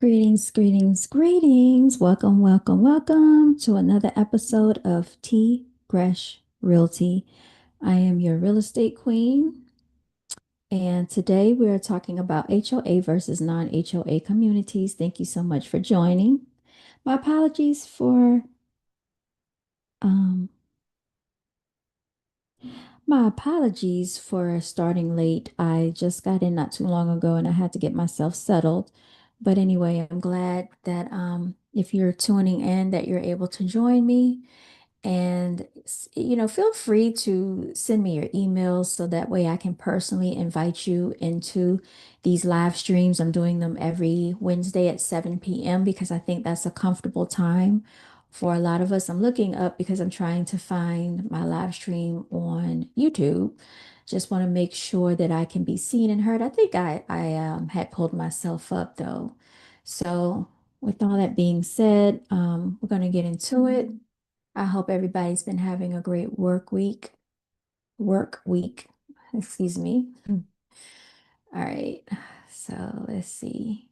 Greetings, greetings, greetings. Welcome, welcome, welcome to another episode of T Gresh Realty. I am your real estate queen, and today we are talking about HOA versus non-HOA communities. Thank you so much for joining. My apologies for um, My apologies for starting late. I just got in not too long ago and I had to get myself settled. But anyway, I'm glad that if you're tuning in that you're able to join me. And, feel free to send me your emails so that way I can personally invite you into these live streams. I'm doing them every Wednesday at 7 p.m. because I think that's a comfortable time for a lot of us. I'm looking up because I'm trying to find my live stream on YouTube. Just want to make sure that I can be seen and heard. I think I had pulled myself up though. So, with all that being said, we're going to get into it. I hope everybody's been having a great work week, excuse me. All right, so let's see.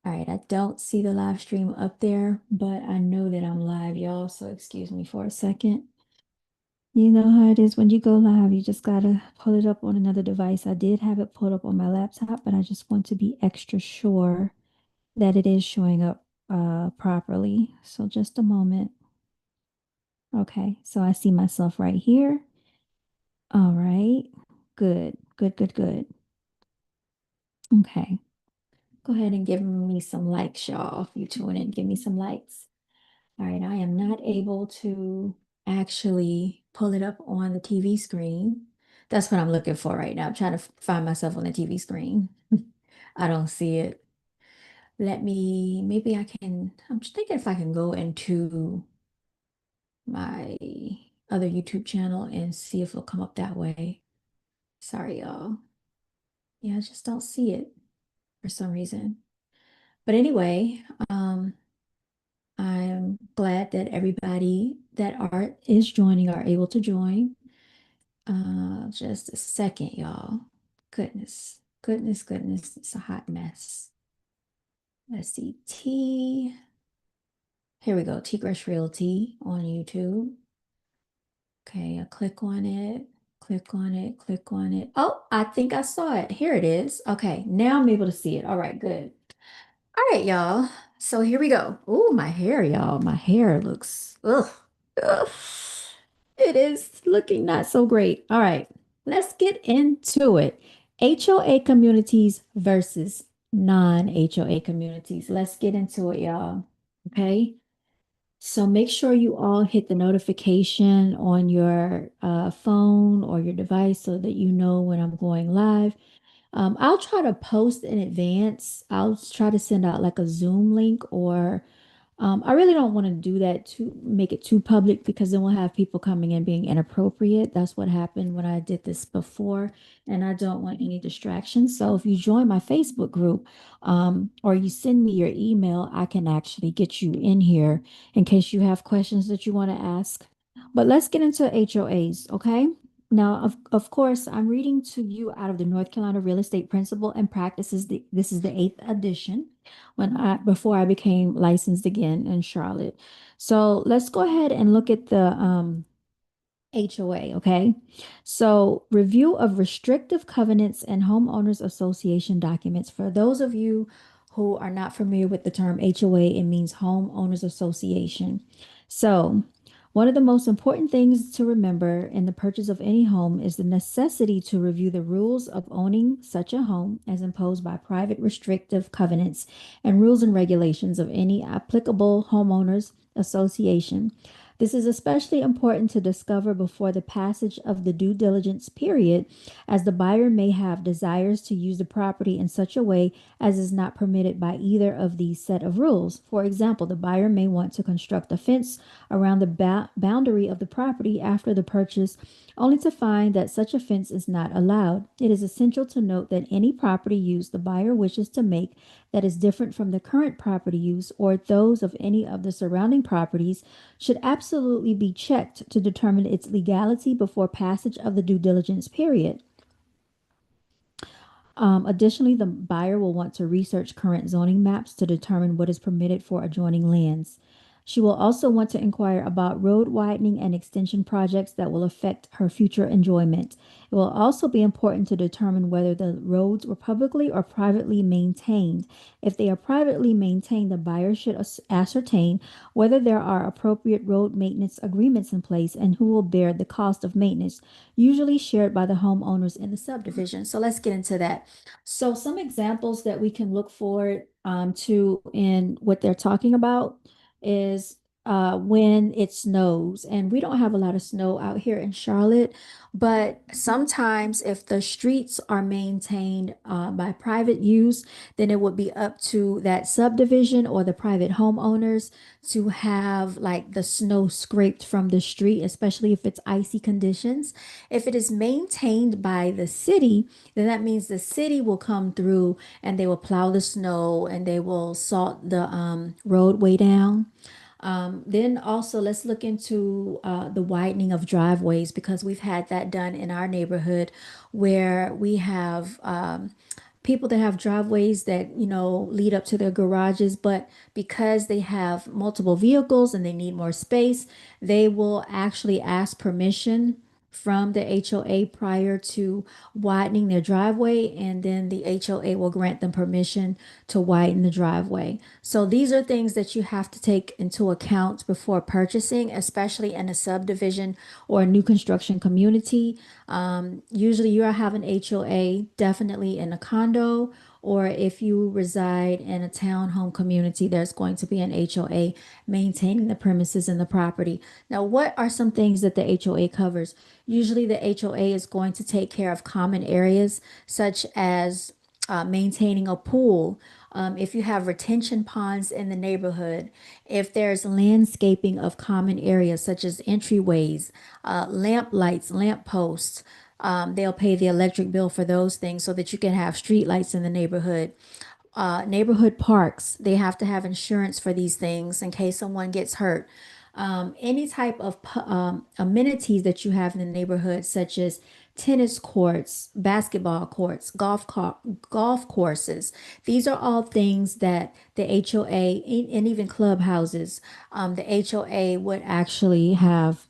All right, I don't see the live stream up there, but I know that I'm live, y'all, so excuse me for a second. You know how it is when you go live, you just gotta pull it up on another device. I did have it pulled up on my laptop, but I just want to be extra sure that it is showing up properly. So just a moment. Okay, so I see myself right here. All right. Good, good, good, good. Okay. Go ahead and give me some likes, y'all. If you tune in, give me some likes. All right. I am not able to actually pull it up on the TV screen. That's what I'm looking for right now. I'm trying to find myself on the TV screen. I don't see it. Maybe I can, I'm just thinking if I can go into my other YouTube channel and see if it'll come up that way. Sorry, y'all. Yeah, I just don't see it for some reason. But anyway, I'm glad that everybody that art is joining are able to join. Just a second, y'all. Goodness, goodness, goodness. It's a hot mess. Let's see. Here we go. T Grush Realty on YouTube. Okay, I click on it, click on it, click on it. Oh, I think I saw it. Here it is. Okay, now I'm able to see it. All right, good. All right, y'all. So here we go. Oh, my hair, y'all. My hair looks, ugh. It is looking not so great. All right, let's get into it. HOA communities versus non-HOA communities. Let's get into it, y'all. Okay. So make sure you all hit the notification on your phone or your device so that you know when I'm going live. I'll try to post in advance. I'll try to send out like a Zoom link or I really don't want to do that to make it too public because then we'll have people coming in being inappropriate. That's what happened when I did this before, and I don't want any distractions. So if you join my Facebook group, or you send me your email, I can actually get you in here in case you have questions that you want to ask. But let's get into HOAs, okay? Now, of course, I'm reading to you out of the North Carolina Real Estate Principle and Practices. This is the eighth edition before I became licensed again in Charlotte. So let's go ahead and look at the HOA, okay? So, review of restrictive covenants and homeowners association documents. For those of you who are not familiar with the term HOA, it means homeowners association. So, one of the most important things to remember in the purchase of any home is the necessity to review the rules of owning such a home as imposed by private restrictive covenants and rules and regulations of any applicable homeowners association. This is especially important to discover before the passage of the due diligence period, as the buyer may have desires to use the property in such a way as is not permitted by either of these set of rules. For example, the buyer may want to construct a fence around the boundary of the property after the purchase, only to find that such a fence is not allowed. It is essential to note that any property use the buyer wishes to make that is different from the current property use or those of any of the surrounding properties should absolutely be checked to determine its legality before passage of the due diligence period. Additionally, the buyer will want to research current zoning maps to determine what is permitted for adjoining lands. She will also want to inquire about road widening and extension projects that will affect her future enjoyment. It will also be important to determine whether the roads were publicly or privately maintained. If they are privately maintained, the buyer should ascertain whether there are appropriate road maintenance agreements in place and who will bear the cost of maintenance, usually shared by the homeowners in the subdivision. So let's get into that. So some examples that we can look forward to in what they're talking about is when it snows. And we don't have a lot of snow out here in Charlotte, but sometimes if the streets are maintained by private use, then it would be up to that subdivision or the private homeowners to have like the snow scraped from the street, especially if it's icy conditions. If it is maintained by the city, then that means the city will come through and they will plow the snow and they will salt the roadway down. Then also let's look into the widening of driveways because we've had that done in our neighborhood where we have people that have driveways that, lead up to their garages, but because they have multiple vehicles and they need more space, they will actually ask permission from the HOA prior to widening their driveway, and then the HOA will grant them permission to widen the driveway. So these are things that you have to take into account before purchasing, especially in a subdivision or a new construction community. Usually you'll have an HOA definitely in a condo, or if you reside in a townhome community, there's going to be an HOA maintaining the premises and the property. Now, what are some things that the HOA covers? Usually the HOA is going to take care of common areas such as maintaining a pool. If you have retention ponds in the neighborhood, if there's landscaping of common areas such as entryways, lamp lights, lamp posts, they'll pay the electric bill for those things so that you can have street lights in the neighborhood. Neighborhood parks, they have to have insurance for these things in case someone gets hurt. Any type of amenities that you have in the neighborhood, such as tennis courts, basketball courts, golf courses. These are all things that the HOA and even clubhouses, the HOA would actually have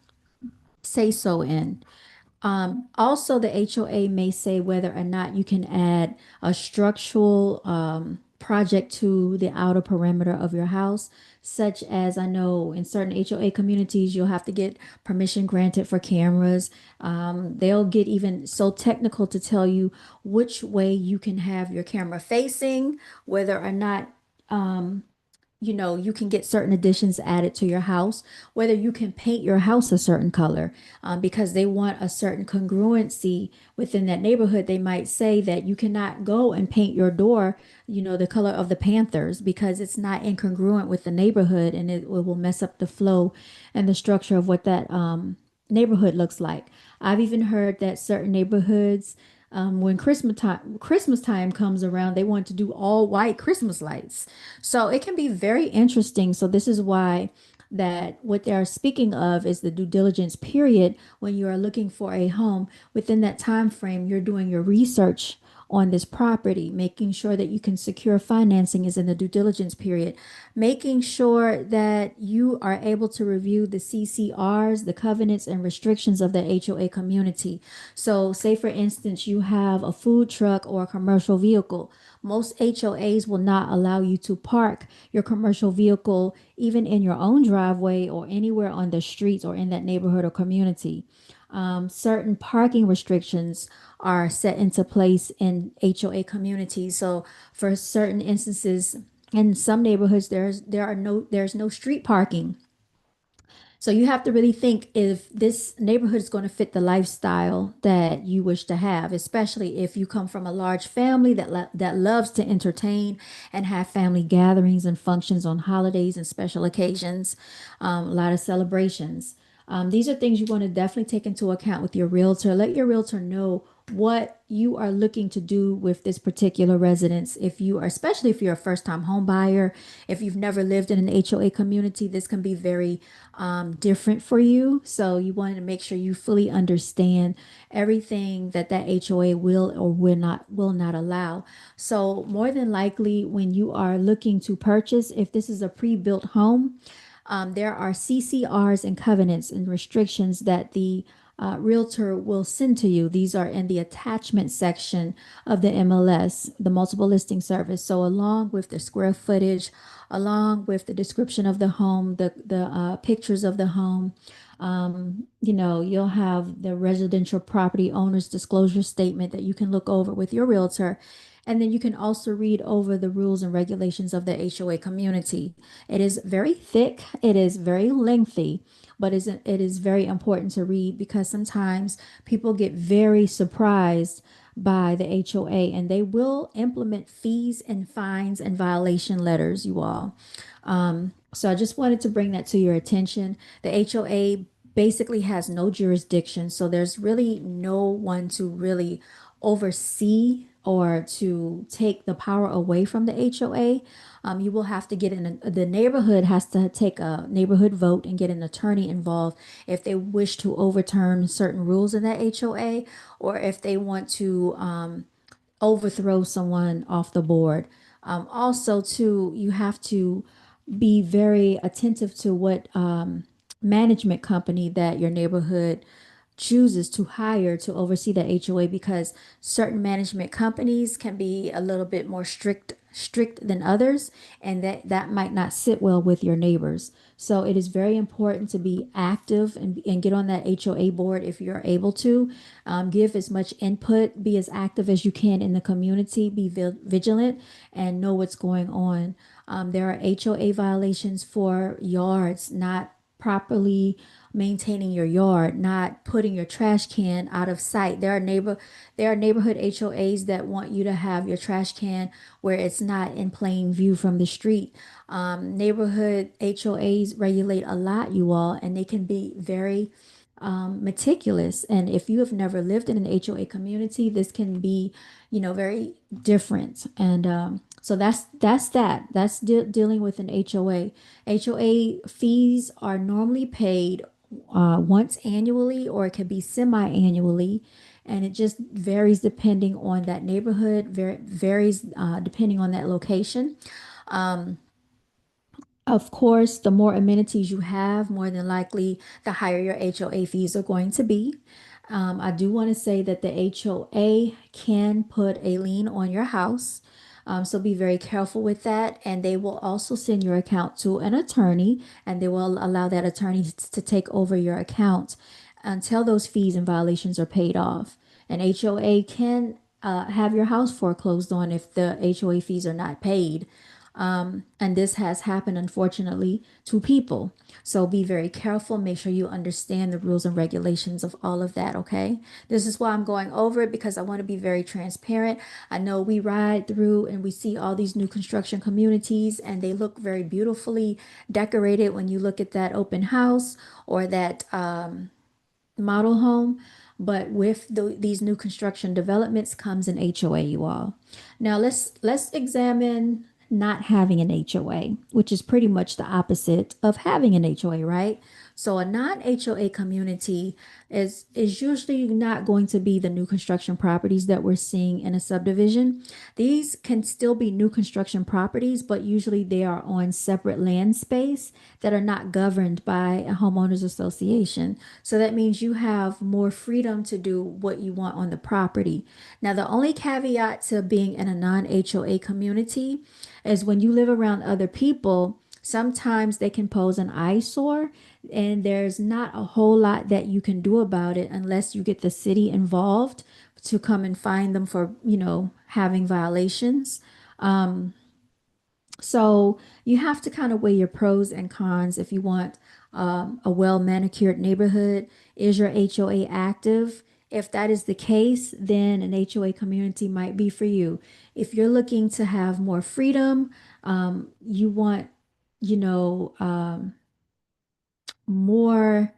say so in. Also, the HOA may say whether or not you can add a structural project to the outer perimeter of your house, such as I know in certain HOA communities, you'll have to get permission granted for cameras. They'll get even so technical to tell you which way you can have your camera facing, whether or not you can get certain additions added to your house, whether you can paint your house a certain color, because they want a certain congruency within that neighborhood. They might say that you cannot go and paint your door, the color of the Panthers because it's not incongruent with the neighborhood and it will mess up the flow and the structure of what that neighborhood looks like. I've even heard that certain neighborhoods, when Christmas time comes around, they want to do all white Christmas lights. So it can be very interesting. So this is why that what they are speaking of is the due diligence period when you are looking for a home. Within that time frame, you're doing your research on this property, making sure that you can secure financing is in the due diligence period, making sure that you are able to review the CCRs, the covenants and restrictions of the HOA community. So say for instance, you have a food truck or a commercial vehicle. Most HOAs will not allow you to park your commercial vehicle even in your own driveway or anywhere on the streets or in that neighborhood or community. Certain parking restrictions are set into place in HOA communities. So for certain instances, in some neighborhoods, there's no street parking. So you have to really think if this neighborhood is going to fit the lifestyle that you wish to have, especially if you come from a large family that loves to entertain and have family gatherings and functions on holidays and special occasions, a lot of celebrations. These are things you want to definitely take into account with your realtor. Let your realtor know what you are looking to do with this particular residence. If you are, especially if you're a first time home buyer, if you've never lived in an HOA community, this can be very different for you. So you want to make sure you fully understand everything that that HOA will or will not allow. So more than likely, when you are looking to purchase, if this is a pre-built home, there are CCRs and covenants and restrictions that the realtor will send to you. These are in the attachment section of the MLS, the multiple listing service. So, along with the square footage, along with the description of the home, the pictures of the home, you'll have the residential property owner's disclosure statement that you can look over with your realtor. And then you can also read over the rules and regulations of the HOA community. It is very thick, it is very lengthy, but it is very important to read because sometimes people get very surprised by the HOA and they will implement fees and fines and violation letters, you all. So I just wanted to bring that to your attention. The HOA basically has no jurisdiction, so there's really no one to really oversee or to take the power away from the HOA. You will have to get in, the neighborhood has to take a neighborhood vote and get an attorney involved if they wish to overturn certain rules in that HOA or if they want to overthrow someone off the board. Also, too, you have to be very attentive to what management company that your neighborhood chooses to hire to oversee the HOA because certain management companies can be a little bit more strict than others, and that might not sit well with your neighbors. So it is very important to be active and get on that HOA board if you're able to. Give as much input, be as active as you can in the community, be vigilant, and know what's going on. There are HOA violations for yards not properly maintaining your yard, not putting your trash can out of sight. There are neighborhood HOAs that want you to have your trash can where it's not in plain view from the street. Neighborhood HOAs regulate a lot, you all, and they can be very meticulous. And if you have never lived in an HOA community, this can be, very different. And so that's dealing with an HOA. HOA fees are normally paid once annually, or it could be semi-annually, and it just varies depending on that neighborhood. Varies depending on that location. Of course, the more amenities you have, more than likely, the higher your HOA fees are going to be. I do want to say that the HOA can put a lien on your house. So be very careful with that. And they will also send your account to an attorney, and they will allow that attorney to take over your account until those fees and violations are paid off. An HOA can have your house foreclosed on if the HOA fees are not paid. And this has happened, unfortunately, to people. So be very careful. Make sure you understand the rules and regulations of all of that, okay? This is why I'm going over it because I want to be very transparent. I know we ride through and we see all these new construction communities and they look very beautifully decorated when you look at that open house or that model home. But with these new construction developments comes an HOA, you all. Now let's examine not having an HOA, which is pretty much the opposite of having an HOA, right? So a non-HOA community is usually not going to be the new construction properties that we're seeing in a subdivision. These can still be new construction properties, but usually they are on separate land space that are not governed by a homeowners association. So that means you have more freedom to do what you want on the property. Now, the only caveat to being in a non-HOA community is when you live around other people, sometimes they can pose an eyesore, and there's not a whole lot that you can do about it unless you get the city involved to come and fine them for, having violations. So you have to kind of weigh your pros and cons if you want a well manicured neighborhood. Is your HOA active? If that is the case, then an HOA community might be for you. If you're looking to have more freedom, you want, you know, um, more,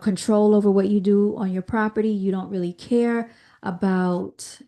control over what you do on your property. You don't really care about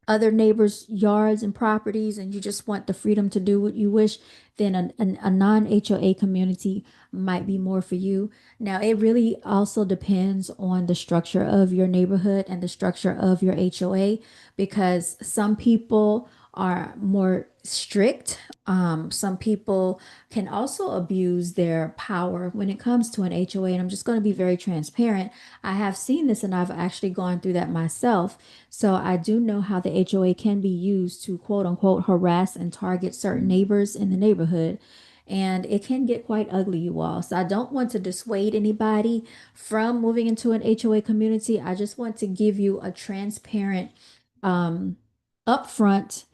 other neighbors' yards and properties, and you just want the freedom to do what you wish, then a non-HOA community might be more for you. Now, it really also depends on the structure of your neighborhood and the structure of your HOA, because some people are more strict. Some people can also abuse their power when it comes to an HOA. And I'm just going to be very transparent. I have seen this and I've actually gone through that myself. So I do know how the HOA can be used to quote unquote harass and target certain neighbors in the neighborhood. And it can get quite ugly, you all. So I don't want to dissuade anybody from moving into an HOA community. I just want to give you a transparent, um, upfront,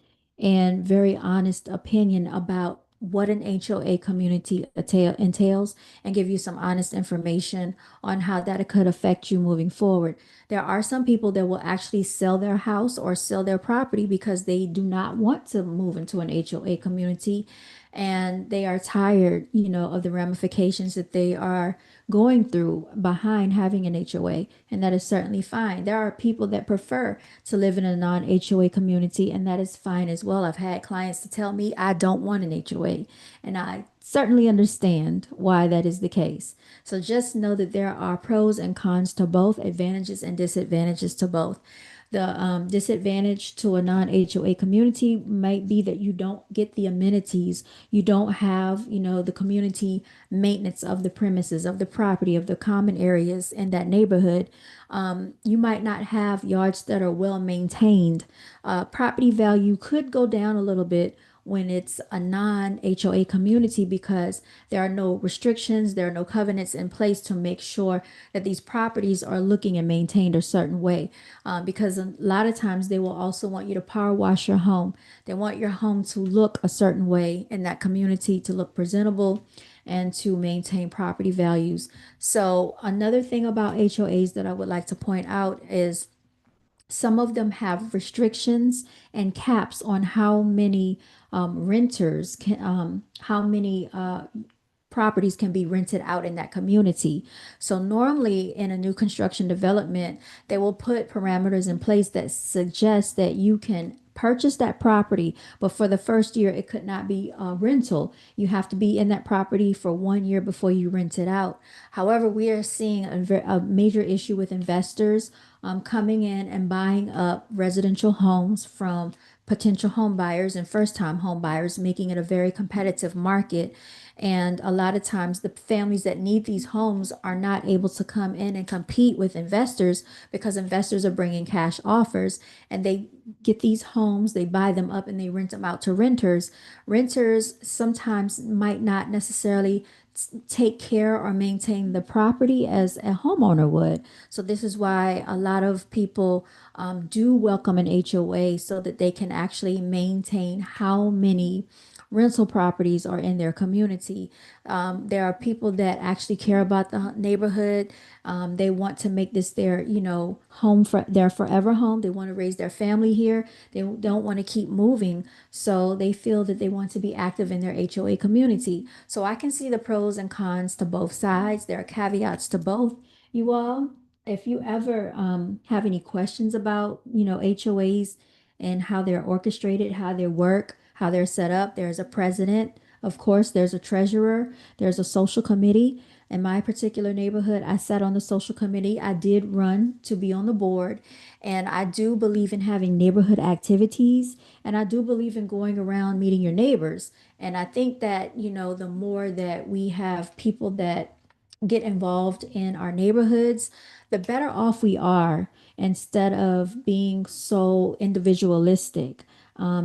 and very honest opinion about what an HOA community entails, and give you some honest information on how that could affect you moving forward. There are some people that will actually sell their house or sell their property because they do not want to move into an HOA community, and they are tired, of the ramifications that they are going through behind having an HOA, and that is certainly fine. There are people that prefer to live in a non-HOA community, and that is fine as well. I've had clients to tell me I don't want an HOA, and I certainly understand why that is the case. So just know that there are pros and cons to both, advantages and disadvantages to both. The disadvantage to a non-HOA community might be that you don't get the amenities. You don't have, the community maintenance of the premises, of the property, of the common areas in that neighborhood. You might not have yards that are well maintained. Property value could go down a little bit when it's a non-HOA community, because there are no restrictions, there are no covenants in place to make sure that these properties are looking and maintained a certain way. Because a lot of times they will also want you to power wash your home. They want your home to look a certain way in that community, to look presentable and to maintain property values. So another thing about HOAs that I would like to point out is some of them have restrictions and caps on how many renters can, how many properties can be rented out in that community. So normally in a new construction development, they will put parameters in place that suggest that you can purchase that property, but for the first year, it could not be a rental. You have to be in that property for 1 year before you rent it out. However, we are seeing a major issue with investors coming in and buying up residential homes from potential home buyers and first time home buyers, making it a very competitive market. And a lot of times, the families that need these homes are not able to come in and compete with investors, because investors are bringing cash offers and they get these homes, they buy them up and they rent them out to renters. Renters sometimes might not necessarily take care or maintain the property as a homeowner would. So this is why a lot of people do welcome an HOA, so that they can actually maintain how many rental properties are in their community. There are people that actually care about the neighborhood. They want to make this their, home, for their forever home. They want to raise their family here. They don't want to keep moving. So they feel that they want to be active in their HOA community. So I can see the pros and cons to both sides. There are caveats to both. You all, if you ever have any questions about, HOAs and how they're orchestrated, how they work, how they're set up, there's a president. Of course, there's a treasurer, there's a social committee. In my particular neighborhood, I sat on the social committee. I did run to be on the board, and I do believe in having neighborhood activities, and I do believe in going around meeting your neighbors. And I think that, the more that we have people that get involved in our neighborhoods, the better off we are, instead of being so individualistic,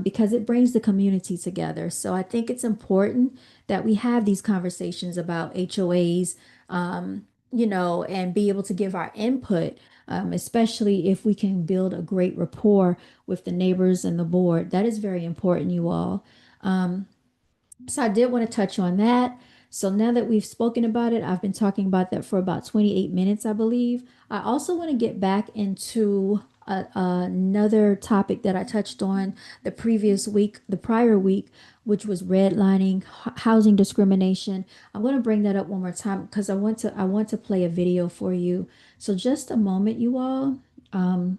because it brings the community together. So I think it's important that we have these conversations about HOAs, and be able to give our input, especially if we can build a great rapport with the neighbors and the board. That is very important, you all. So I did want to touch on that. So now that we've spoken about it, I've been talking about that for about 28 minutes, I believe. I also want to get back into another topic that I touched on the previous week, the prior week, which was redlining, housing discrimination. I'm going to bring that up one more time because I want to play a video for you. So just a moment, you all. Um,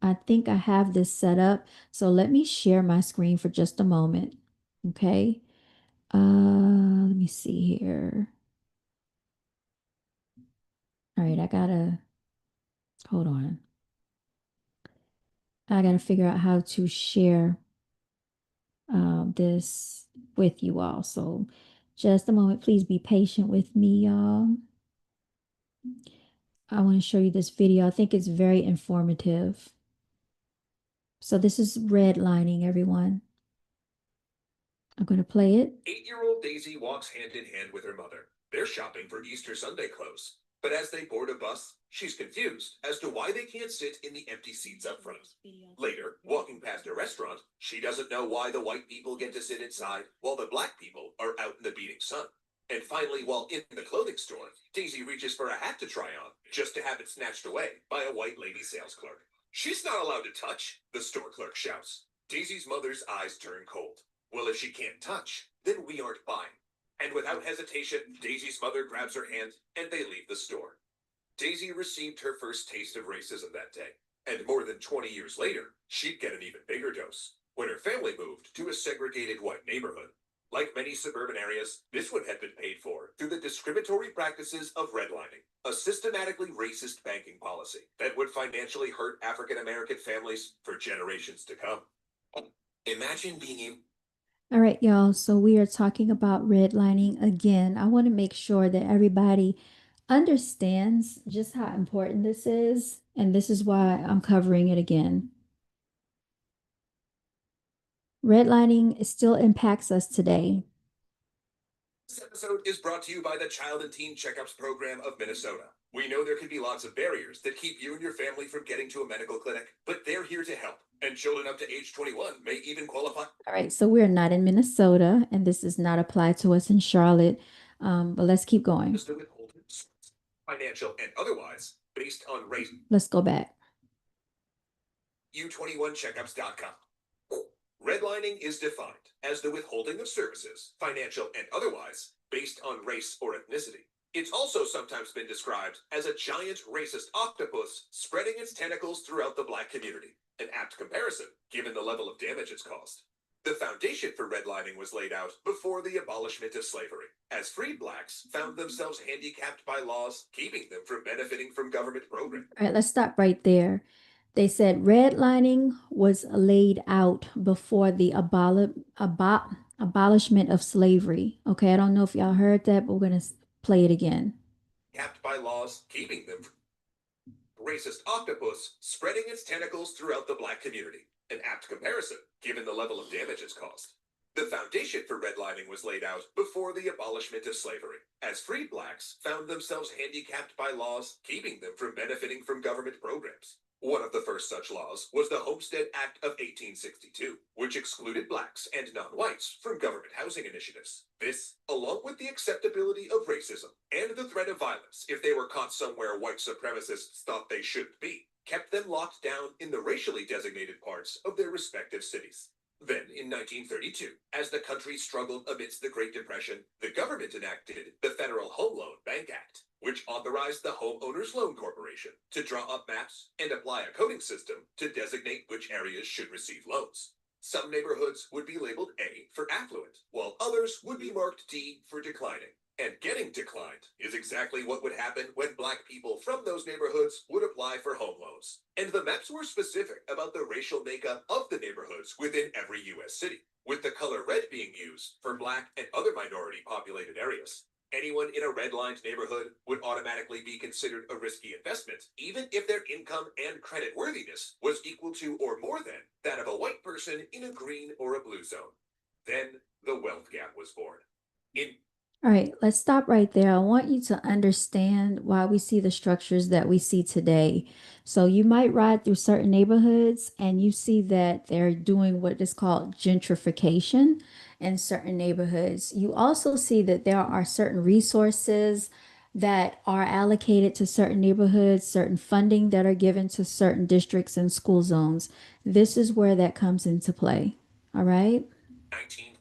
I think I have this set up. So let me share my screen for just a moment. Okay. Let me see here. All right, hold on. I gotta figure out how to share this with you all. So just a moment, please be patient with me, y'all. I want to show you this video. I think it's very informative. So this is redlining, everyone. I'm going to play it. 8-year-old Daisy walks hand in hand with her mother. They're shopping for Easter Sunday clothes. But as they board a bus, she's confused as to why they can't sit in the empty seats up front. Later, walking past a restaurant, she doesn't know why the white people get to sit inside while the black people are out in the beating sun. And finally, while in the clothing store, Daisy reaches for a hat to try on, just to have it snatched away by a white lady sales clerk. She's not allowed to touch, the store clerk shouts. Daisy's mother's eyes turn cold. Well, if she can't touch, then we aren't buying. And without hesitation, Daisy's mother grabs her hand and they leave the store. Daisy received her first taste of racism that day. And more than 20 years later, she'd get an even bigger dose when her family moved to a segregated white neighborhood. Like many suburban areas, this one had been paid for through the discriminatory practices of redlining, a systematically racist banking policy that would financially hurt African American families for generations to come. Imagine being able. All right, y'all. So we are talking about redlining again. I want to make sure that everybody understands just how important this is. And this is why I'm covering it again. Redlining still impacts us today. This episode is brought to you by the Child and Teen Checkups Program of Minnesota. We know there can be lots of barriers that keep you and your family from getting to a medical clinic, but they're here to help. And children up to age 21 may even qualify. All right, so we're not in Minnesota, and this does not apply to us in Charlotte. But let's keep going. Financial and otherwise, based on race. Let's go back. U21checkups.com. Redlining is defined as the withholding of services, financial and otherwise, based on race or ethnicity. It's also sometimes been described as a giant racist octopus spreading its tentacles throughout the black community, an apt comparison given the level of damage it's caused. The foundation for redlining was laid out before the abolishment of slavery, as freed blacks found themselves handicapped by laws keeping them from benefiting from government programs. All right, let's stop right there. They said redlining was laid out before the abolishment of slavery. Okay, I don't know if y'all heard that, but we're going to play it again. Capped by laws keeping them from racist octopus spreading its tentacles throughout the black community, an apt comparison given the level of damage it's caused. The foundation for redlining was laid out before the abolishment of slavery, as freed blacks found themselves handicapped by laws keeping them from benefiting from government programs. One of the first such laws was the Homestead Act of 1862, which excluded blacks and non-whites from government housing initiatives. This, along with the acceptability of racism and the threat of violence if they were caught somewhere white supremacists thought they shouldn't be, kept them locked down in the racially designated parts of their respective cities. Then, in 1932, as the country struggled amidst the Great Depression, the government enacted the Federal Home Loan Bank Act, which authorized the Homeowners Loan Corporation to draw up maps and apply a coding system to designate which areas should receive loans. Some neighborhoods would be labeled A for affluent, while others would be marked D for declining. And getting declined is exactly what would happen when black people from those neighborhoods would apply for home loans. And the maps were specific about the racial makeup of the neighborhoods within every U.S. city, with the color red being used for black and other minority populated areas. Anyone in a redlined neighborhood would automatically be considered a risky investment, even if their income and credit worthiness was equal to or more than that of a white person in a green or a blue zone. Then the wealth gap was born. All right, let's stop right there. I want you to understand why we see the structures that we see today. So you might ride through certain neighborhoods and you see that they're doing what is called gentrification in certain neighborhoods. You also see that there are certain resources that are allocated to certain neighborhoods, certain funding that are given to certain districts and school zones. This is where that comes into play. All right. 1930.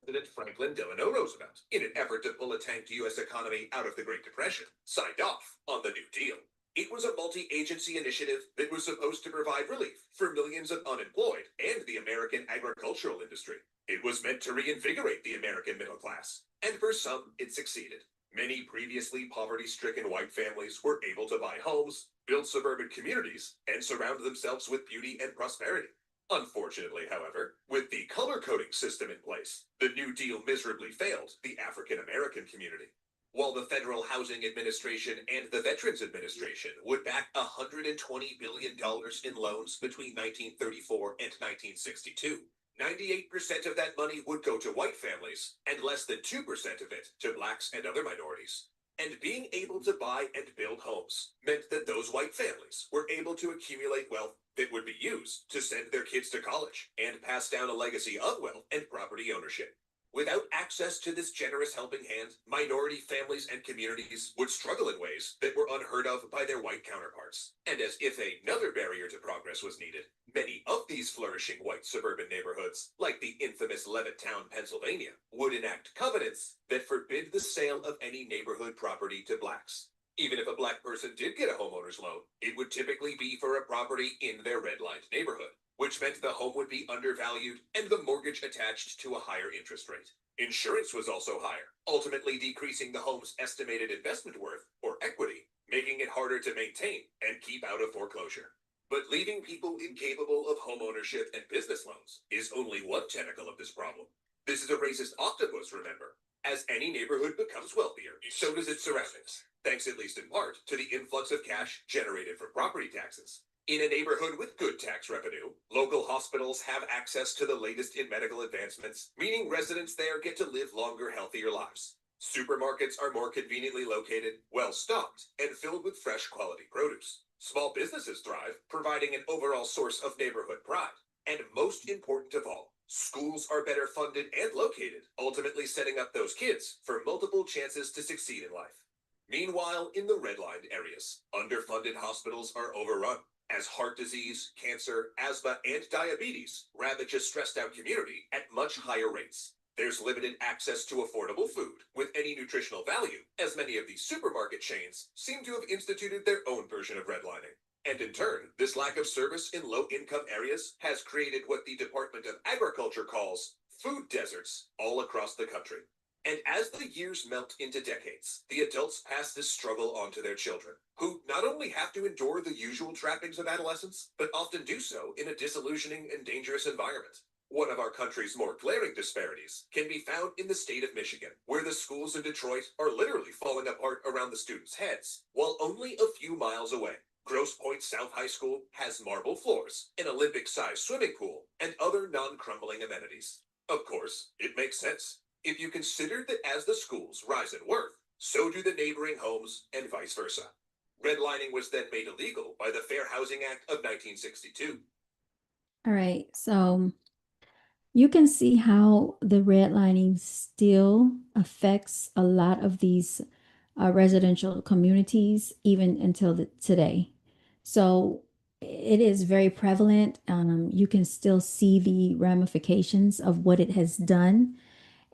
President Franklin Delano Roosevelt, in an effort to pull a tanked U.S. economy out of the Great Depression, signed off on the New Deal. It was a multi agency initiative that was supposed to provide relief for millions of unemployed and the American agricultural industry. It was meant to reinvigorate the American middle class, and for some, it succeeded. Many previously poverty stricken white families were able to buy homes, build suburban communities, and surround themselves with beauty and prosperity. Unfortunately, however, with the color coding system in place, the New Deal miserably failed the African American community. While the Federal Housing Administration and the Veterans Administration would back $120 billion in loans between 1934 and 1962, 98% of that money would go to white families and less than 2% of it to blacks and other minorities. And being able to buy and build homes meant that those white families were able to accumulate wealth that would be used to send their kids to college and pass down a legacy of wealth and property ownership. Without access to this generous helping hand, minority families and communities would struggle in ways that were unheard of by their white counterparts. And as if another barrier to progress was needed, many of these flourishing white suburban neighborhoods, like the infamous Levittown, Pennsylvania, would enact covenants that forbid the sale of any neighborhood property to blacks. Even if a black person did get a homeowner's loan, it would typically be for a property in their redlined neighborhood, which meant the home would be undervalued and the mortgage attached to a higher interest rate. Insurance was also higher, ultimately decreasing the home's estimated investment worth, or equity, making it harder to maintain and keep out of foreclosure. But leaving people incapable of homeownership and business loans is only one tentacle of this problem. This is a racist octopus, remember. As any neighborhood becomes wealthier, so does its surroundings, thanks at least in part to the influx of cash generated from property taxes. In a neighborhood with good tax revenue, local hospitals have access to the latest in medical advancements, meaning residents there get to live longer, healthier lives. Supermarkets are more conveniently located, well stocked, and filled with fresh quality produce. Small businesses thrive, providing an overall source of neighborhood pride. And most important of all, schools are better funded and located, ultimately setting up those kids for multiple chances to succeed in life. Meanwhile, in the redlined areas, underfunded hospitals are overrun as heart disease, cancer, asthma, and diabetes ravage a stressed out community at much higher rates. There's limited access to affordable food with any nutritional value, as many of these supermarket chains seem to have instituted their own version of redlining. And in turn, this lack of service in low income areas has created what the Department of Agriculture calls food deserts all across the country. And as the years melt into decades, the adults pass this struggle on to their children, who not only have to endure the usual trappings of adolescence, but often do so in a disillusioning and dangerous environment. One of our country's more glaring disparities can be found in the state of Michigan, where the schools in Detroit are literally falling apart around the students' heads, while only a few miles away, Grosse Pointe South High School has marble floors, an Olympic-sized swimming pool, and other non-crumbling amenities. Of course, it makes sense if you consider that as the schools rise in worth, so do the neighboring homes and vice versa. Redlining was then made illegal by the Fair Housing Act of 1962. All right, so you can see how the redlining still affects a lot of these residential communities even until today. So it is very prevalent. You can still see the ramifications of what it has done.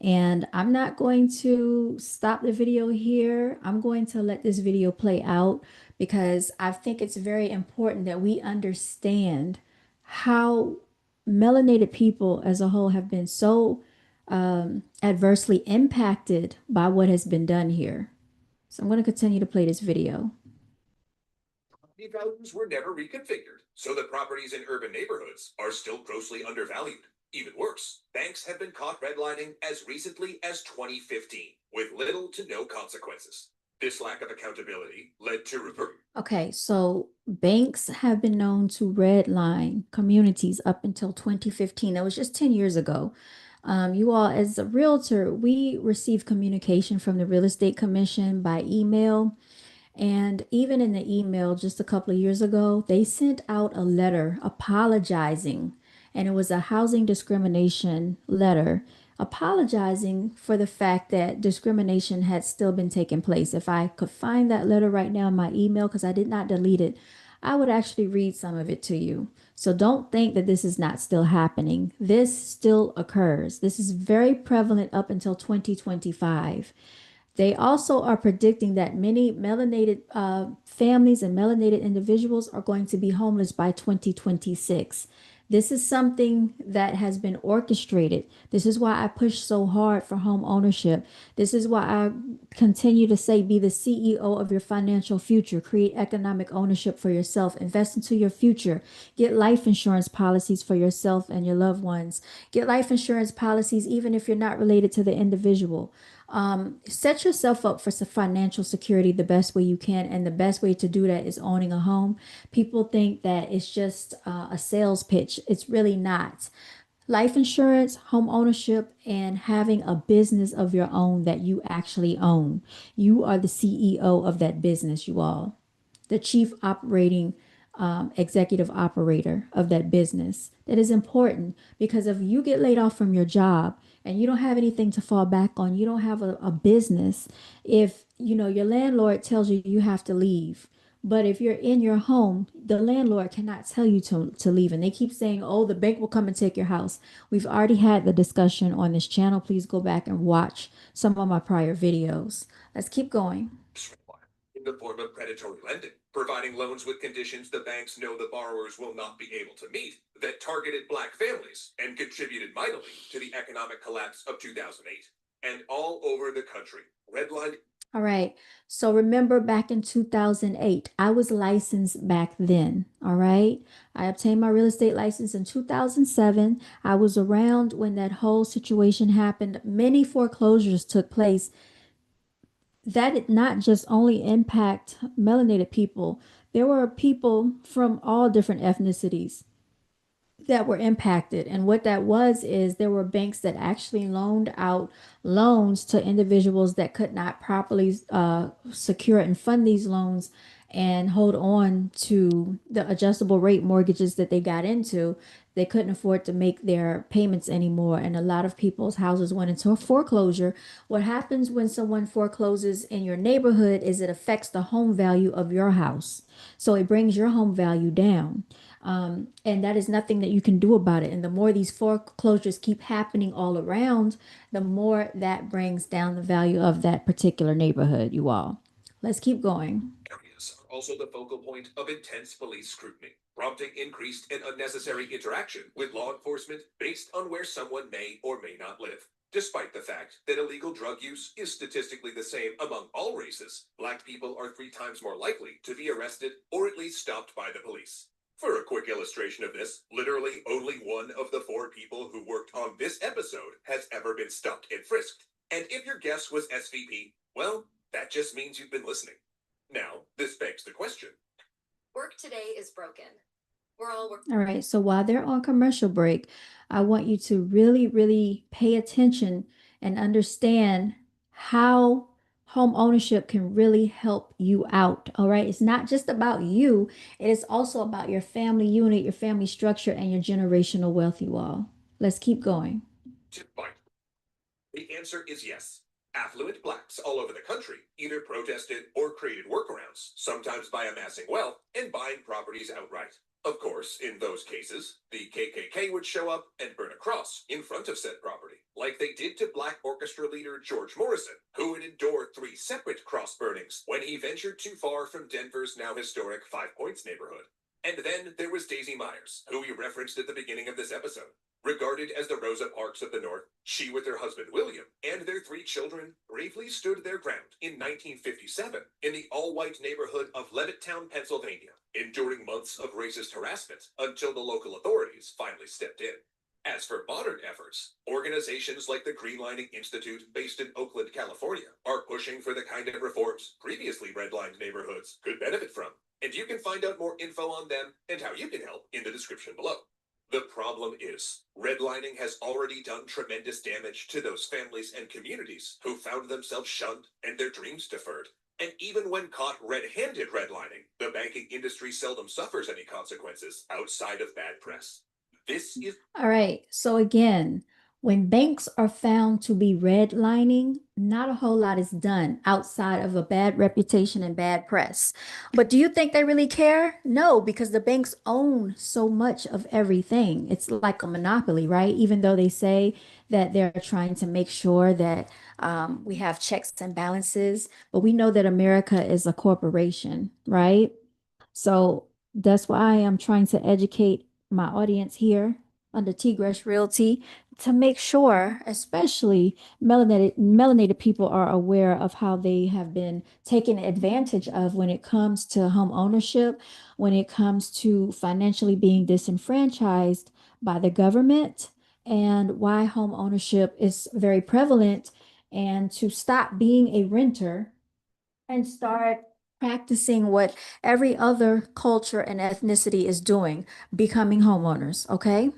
And I'm not going to stop the video here. I'm going to let this video play out because I think it's very important that we understand how melanated people as a whole have been so adversely impacted by what has been done here. So I'm going to continue to play this video. Property values were never reconfigured, so the properties in urban neighborhoods are still grossly undervalued. Even worse, banks have been caught redlining as recently as 2015, with little to no consequences. This lack of accountability led to reverse. Okay, so banks have been known to redline communities up until 2015. That was just 10 years ago. You all, as a realtor, we receive communication from the Real Estate Commission by email. And even in the email just a couple of years ago, they sent out a letter apologizing. And it was a housing discrimination letter apologizing for the fact that discrimination had still been taking place. If I could find that letter right now in my email, because I did not delete it, I would actually read some of it to you. So don't think that this is not still happening. This still occurs. This is very prevalent up until 2025. They also are predicting that many melanated families and melanated individuals are going to be homeless by 2026. This is something that has been orchestrated. This is why I push so hard for home ownership. This is why I continue to say be the CEO of your financial future, create economic ownership for yourself, invest into your future, get life insurance policies for yourself and your loved ones, get life insurance policies even if you're not related to the individual. Set yourself up for some financial security the best way you can. And the best way to do that is owning a home. People think that it's just a sales pitch. It's really not. Life insurance, home ownership, and having a business of your own that you actually own. You are the CEO of that business, you all, the chief operating executive operator of that business. That is important because if you get laid off from your job and you don't have anything to fall back on, you don't have a business, if you know your landlord tells you you have to leave. But if you're in your home, the landlord cannot tell you to leave. And they keep saying, oh, the bank will come and take your house. We've already had the discussion on this channel. Please go back and watch some of my prior videos. Let's keep going. In the form of predatory lending, providing loans with conditions the banks know the borrowers will not be able to meet, that targeted Black families and contributed mightily to the economic collapse of 2008. And all over the country, redline. All right. So remember back in 2008, I was licensed back then. All right. I obtained my real estate license in 2007. I was around when that whole situation happened. Many foreclosures took place. That did not just only impact melanated people, there were people from all different ethnicities that were impacted. And what that was is there were banks that actually loaned out loans to individuals that could not properly secure and fund these loans and hold on to the adjustable rate mortgages that they got into. They couldn't afford to make their payments anymore. And a lot of people's houses went into a foreclosure. What happens when someone forecloses in your neighborhood is it affects the home value of your house. So it brings your home value down. And that is nothing that you can do about it. And the more these foreclosures keep happening all around, the more that brings down the value of that particular neighborhood, you all. Let's keep going. Areas are also the focal point of intense police scrutiny, prompting increased and unnecessary interaction with law enforcement based on where someone may or may not live. Despite the fact that illegal drug use is statistically the same among all races, Black people are 3 times more likely to be arrested or at least stopped by the police. For a quick illustration of this, literally only one of the 4 people who worked on this episode has ever been stopped and frisked. And if your guess was SVP, well, that just means you've been listening. Now, this begs the question. Work today is broken. We're all All right. So while they're on commercial break, I want you to really, really pay attention and understand how home ownership can really help you out. All right. It's not just about you, it is also about your family unit, your family structure, and your generational wealth, you all. Let's keep going. Tip bite. The answer is yes. Affluent Blacks all over the country either protested or created workarounds, sometimes by amassing wealth and buying properties outright. Of course, in those cases, the KKK would show up and burn a cross in front of said property, like they did to Black orchestra leader George Morrison, who would endure 3 separate cross burnings when he ventured too far from Denver's now historic Five Points neighborhood. And then there was Daisy Myers, who we referenced at the beginning of this episode. Regarded as the Rosa Parks of the North, she with her husband William and their 3 children bravely stood their ground in 1957 in the all-white neighborhood of Levittown, Pennsylvania, enduring months of racist harassment until the local authorities finally stepped in. As for modern efforts, organizations like the Greenlining Institute, based in Oakland, California, are pushing for the kind of reforms previously redlined neighborhoods could benefit from. And you can find out more info on them and how you can help in the description below. The problem is, redlining has already done tremendous damage to those families and communities who found themselves shunned and their dreams deferred. And even when caught red-handed redlining, the banking industry seldom suffers any consequences outside of bad press. This is All right. So again, When banks are found to be redlining, not a whole lot is done outside of a bad reputation and bad press. But do you think they really care? No, because the banks own so much of everything. It's like a monopoly, right? Even though they say that they're trying to make sure that we have checks and balances, but we know that America is a corporation, right? So that's why I'm trying to educate my audience here under Tigresh Realty to make sure, especially melanated people are aware of how they have been taken advantage of when it comes to home ownership, when it comes to financially being disenfranchised by the government, and why home ownership is very prevalent, and to stop being a renter and start practicing what every other culture and ethnicity is doing, becoming homeowners, okay?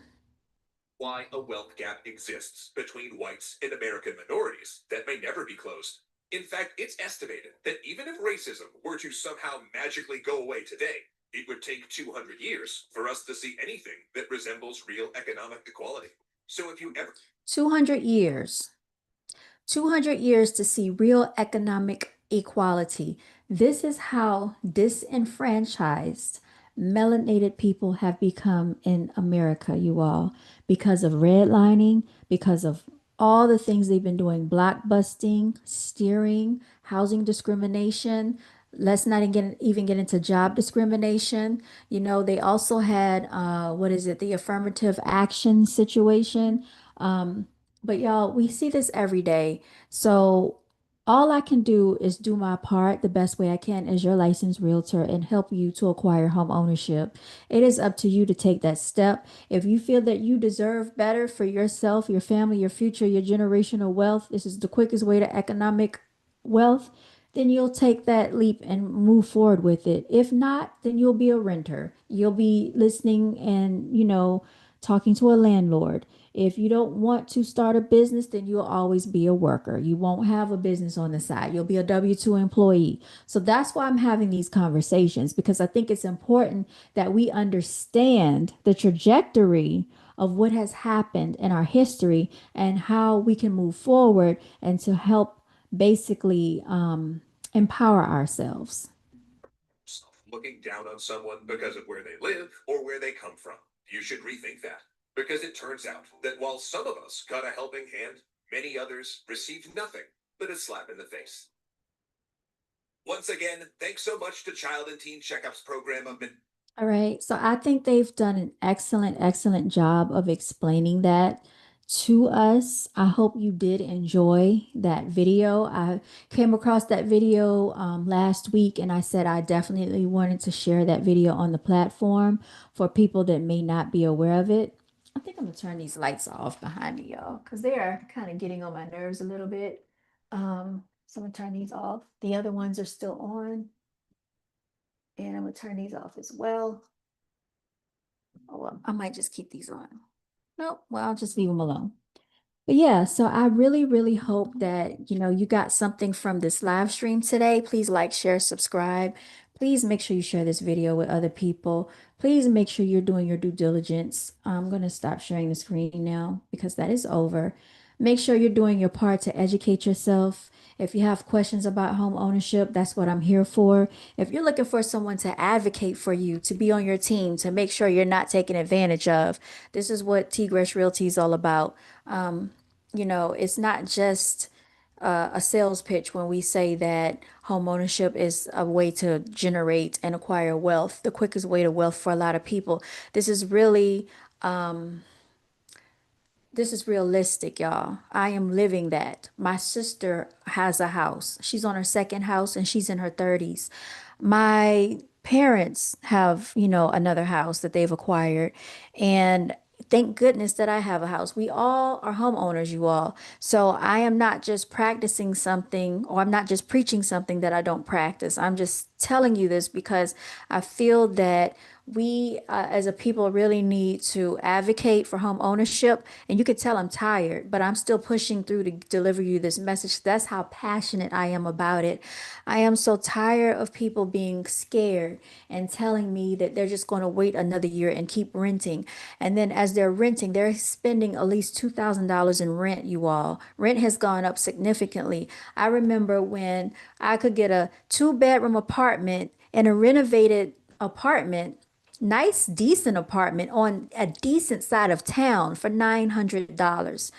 Why a wealth gap exists between whites and American minorities that may never be closed. In fact, it's estimated that even if racism were to somehow magically go away today, it would take 200 years for us to see anything that resembles real economic equality. So if you ever 200 years. 200 years to see real economic equality. This is how disenfranchised melanated people have become in America, you all, because of redlining, because of all the things they've been doing, blockbusting, steering, housing discrimination. Let's not even get into job discrimination. You know, they also had, what is it, the affirmative action situation. Um, but y'all, we see this every day. So all I can do is do my part the best way I can as your licensed realtor and help you to acquire home ownership. It is up to you to take that step. If you feel that you deserve better for yourself, your family, your future, your generational wealth, this is the quickest way to economic wealth, then you'll take that leap and move forward with it. If not, then you'll be a renter. You'll be listening and, talking to a landlord. If you don't want to start a business, then you'll always be a worker. You won't have a business on the side. You'll be a W-2 employee. So that's why I'm having these conversations because I think it's important that we understand the trajectory of what has happened in our history and how we can move forward and to help basically empower ourselves. looking down on someone because of where they live or where they come from, you should rethink that. Because it turns out that while some of us got a helping hand, many others received nothing but a slap in the face. Once again, thanks so much to Child and Teen Checkups Program of All right. So I think they've done an excellent job of explaining that to us. I hope you did enjoy that video. I came across that video last week and I said I definitely wanted to share that video on the platform for people that may not be aware of it. I think I'm gonna turn these lights off behind me, y'all, because they are kind of getting on my nerves a little bit. So I'm gonna turn these off. The other ones are still on, and I'm gonna turn these off as well. Oh, well, I might just keep these on. Nope, well, I'll just leave them alone. But yeah, so I really hope that, you got something from this live stream today. Please like, share, subscribe. Please make sure you share this video with other people. Please make sure you're doing your due diligence. I'm going to stop sharing the screen now because that is over. Make sure you're doing your part to educate yourself. If you have questions about home ownership, that's what I'm here for. If you're looking for someone to advocate for you, to be on your team, to make sure you're not taken advantage of, this is what Tigresh Realty is all about. It's not just a sales pitch when we say that home ownership is a way to generate and acquire wealth, the quickest way to wealth for a lot of people. This is really this is realistic, y'all. I am living that. My sister has a house. She's on her second house and she's in her 30s. My parents have, another house that they've acquired. And thank goodness that I have a house. We all are homeowners, you all. So I am not just practicing something or I'm not just preaching something that I don't practice. I'm just telling you this because I feel that We, as a people, really need to advocate for home ownership. And you could tell I'm tired, but I'm still pushing through to deliver you this message. That's how passionate I am about it. I am so tired of people being scared and telling me that they're just going to wait another year and keep renting. And then as they're renting, they're spending at least $2,000 in rent, you all. Rent has gone up significantly. I remember when I could get a two-bedroom apartment and a renovated apartment, nice, decent apartment on a decent side of town for $900.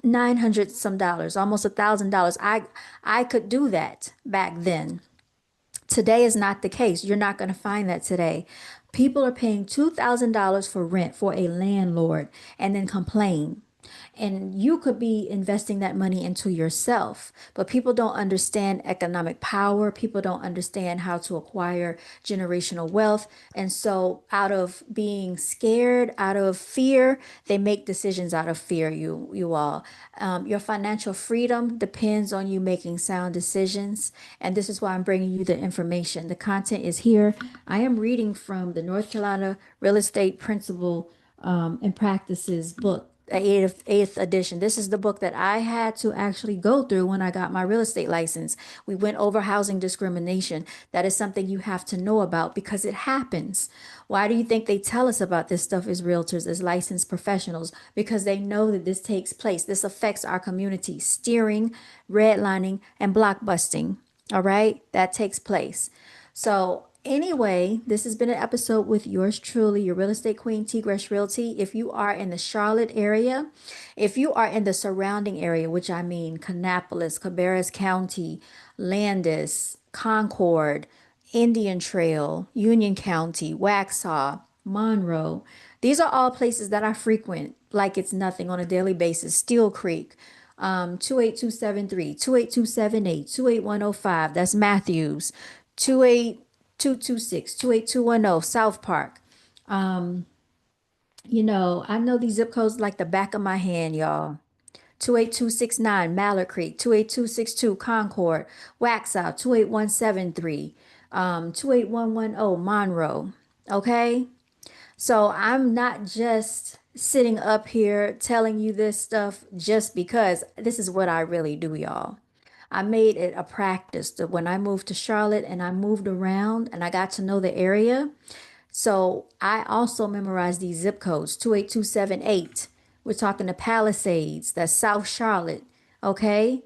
900 some dollars, almost $1,000. I could do that back then. Today is not the case. You're not going to find that today. People are paying $2,000 for rent for a landlord and then complain. And you could be investing that money into yourself. But people don't understand economic power. People don't understand how to acquire generational wealth. And so, out of being scared, out of fear, they make decisions out of fear, you all. Your financial freedom depends on you making sound decisions. And this is why I'm bringing you the information. The content is here. I am reading from the North Carolina Real Estate Principle and Practices book, eighth edition. This is the book that I had to actually go through when I got my real estate license. We went over housing discrimination. That is something you have to know about because it happens. Why do you think they tell us about this stuff as realtors, as licensed professionals? Because they know that this takes place. This affects our community. Steering, redlining, and blockbusting. All right, that takes place. So, anyway, this has been an episode with yours truly, your real estate queen, T Gresh Realty. If you are in the Charlotte area, if you are in the surrounding area, which I mean Kannapolis, Cabarrus County, Landis, Concord, Indian Trail, Union County, Waxhaw, Monroe, these are all places that I frequent like it's nothing on a daily basis. Steel Creek, 28273, 28278, 28105. That's Matthews. 28226, 28210, South Park. I know these zip codes like the back of my hand, y'all. 28269, Mallard Creek, 28262, Concord, Waxhaw, 28173, 28110, Monroe. Okay? So I'm not just sitting up here telling you this stuff just because this is what I really do, y'all. I made it a practice that when I moved to Charlotte and I moved around and I got to know the area. So I also memorized these zip codes 28278. We're talking the Palisades, that's South Charlotte. Okay.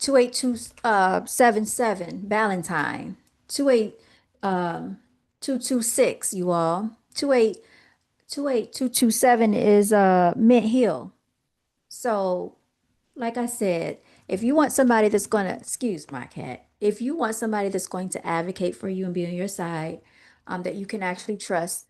28277, Ballantyne. 28226, you all. 28227 is Mint Hill. So, like I said, if you want somebody that's going to, excuse my cat, if you want somebody that's going to advocate for you and be on your side, that you can actually trust,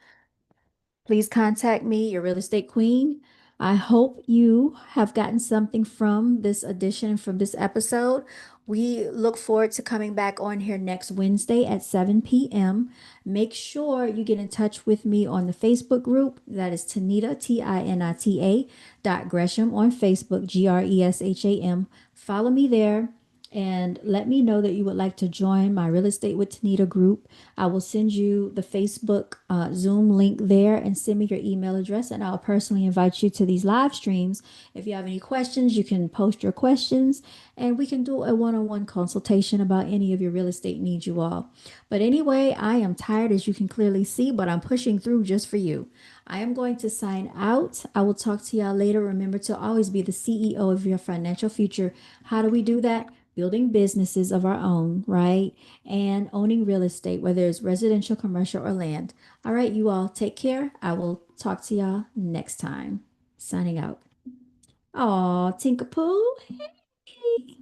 please contact me, your real estate queen. I hope you have gotten something from this edition, from this episode. We look forward to coming back on here next Wednesday at 7 p.m. Make sure you get in touch with me on the Facebook group. That is Tinita, Tinita Gresham on Facebook, Gresham. Follow me there and let me know that you would like to join my Real Estate with Tanita group. I will send you the Facebook Zoom link there and send me your email address, and I'll personally invite you to these live streams. If you have any questions, you can post your questions, and we can do a one-on-one consultation about any of your real estate needs, you all. But anyway, I am tired, as you can clearly see, but I'm pushing through just for you. I am going to sign out. I will talk to y'all later. Remember to always be the CEO of your financial future. How do we do that? Building businesses of our own, right? And owning real estate, whether it's residential, commercial, or land. All right, you all take care. I will talk to y'all next time. Signing out. Aw, Tinkapoo. Hey.